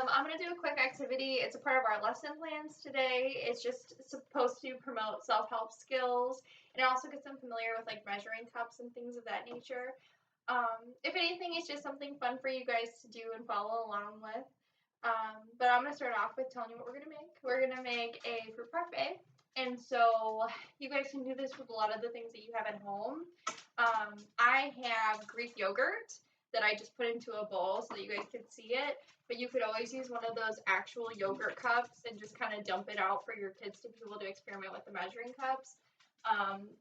I'm going to do a quick activity. It's a part of our lesson plans today. It's just supposed to promote self-help skills, and it also gets them familiar with like measuring cups and things of that nature. If anything, it's just something fun for you guys to do and follow along with. But I'm going to start off with telling you what we're going to make. We're going to make a fruit parfait. And so you guys can do this with a lot of the things that you have at home. I have Greek yogurt that I just put into a bowl so that you guys can see it. But you could always use one of those actual yogurt cups and just kind of dump it out for your kids to be able to experiment with the measuring cups.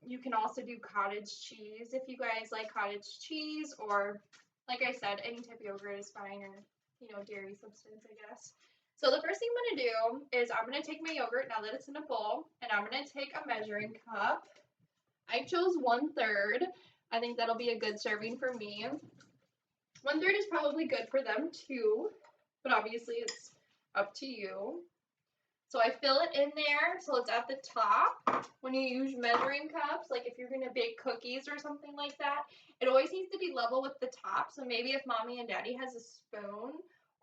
You can also do cottage cheese if you guys like cottage cheese, or like I said, any type of yogurt is fine, or dairy substance, I guess. So the first thing I'm going to do is I'm going to take my yogurt now that it's in a bowl, and I'm going to take a measuring cup. I chose 1/3. I think that'll be a good serving for me. 1/3 is probably good for them too, but obviously it's up to you. So I fill it in there so it's at the top. When you use measuring cups, like if you're going to bake cookies or something like that, it always needs to be level with the top. So maybe if mommy and daddy has a spoon,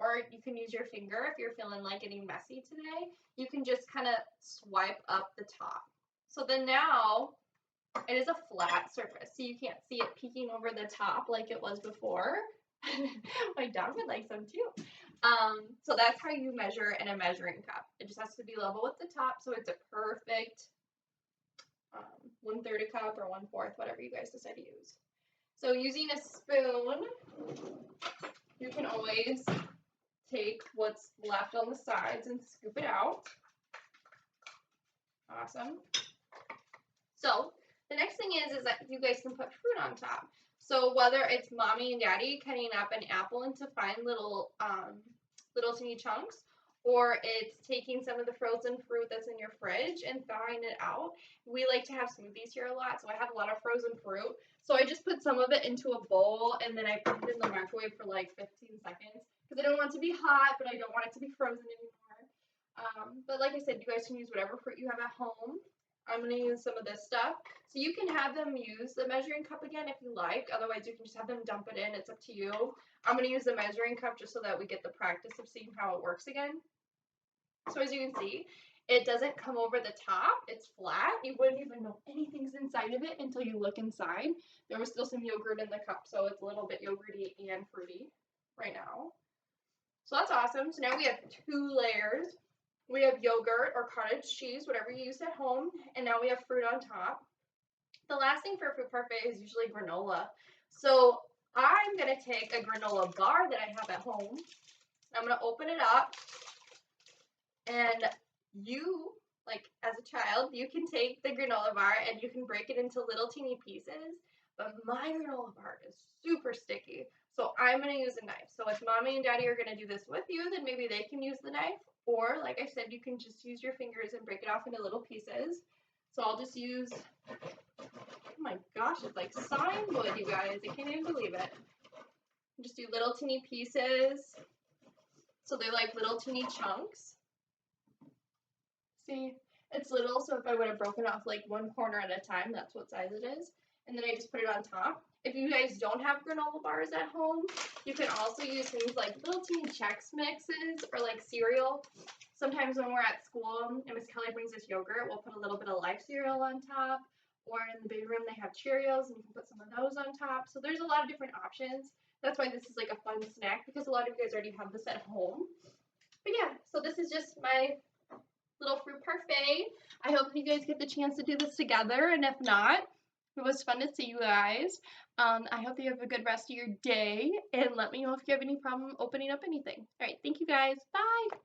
or you can use your finger if you're feeling like getting messy today, you can just kind of swipe up the top. So then now it is a flat surface, so you can't see it peeking over the top like it was before. My dog would like some too. So that's how you measure in a measuring cup. It just has to be level with the top, so it's a perfect 1/3 cup or 1/4, whatever you guys decide to use. So using a spoon, you can always take what's left on the sides and scoop it out. Awesome. So the next thing is that you guys can put fruit on top. So whether it's mommy and daddy cutting up an apple into fine little teeny chunks, or it's taking some of the frozen fruit that's in your fridge and thawing it out. We like to have smoothies here a lot, so I have a lot of frozen fruit. So I just put some of it into a bowl, and then I put it in the microwave for like 15 seconds because I don't want it to be hot, but I don't want it to be frozen anymore. But like I said, you guys can use whatever fruit you have at home. I'm going to use some of this stuff. So you can have them use the measuring cup again if you like. Otherwise, you can just have them dump it in. It's up to you. I'm going to use the measuring cup just so that we get the practice of seeing how it works again. So as you can see, it doesn't come over the top. It's flat. You wouldn't even know anything's inside of it until you look inside. There was still some yogurt in the cup, so it's a little bit yogurty and fruity right now. So that's awesome. So now we have 2 layers. We have yogurt or cottage cheese, whatever you use at home, and now we have fruit on top. The last thing for a fruit parfait is usually granola. So I'm going to take a granola bar that I have at home. I'm going to open it up, and you, like as a child, you can take the granola bar and you can break it into little teeny pieces, but my granola bar is super sticky. So I'm going to use a knife. So if mommy and daddy are going to do this with you, then maybe they can use the knife. Or, like I said, you can just use your fingers and break it off into little pieces. So I'll just use, oh my gosh, it's like sign wood, you guys. I can't even believe it. Just do little teeny pieces. So they're like little teeny chunks. See, it's little, so if I would have broken off like one corner at a time, that's what size it is. And then I just put it on top. If you guys don't have granola bars at home, you can also use things like little teeny Chex mixes or like cereal. Sometimes when we're at school and Miss Kelly brings us yogurt, we'll put a little bit of life cereal on top. Or in the big room, they have Cheerios and you can put some of those on top. So there's a lot of different options. That's why this is like a fun snack, because a lot of you guys already have this at home. But yeah, so this is just my little fruit parfait. I hope you guys get the chance to do this together, and if not, it was fun to see you guys. I hope you have a good rest of your day, and let me know if you have any problem opening up anything. All right, thank you guys. Bye.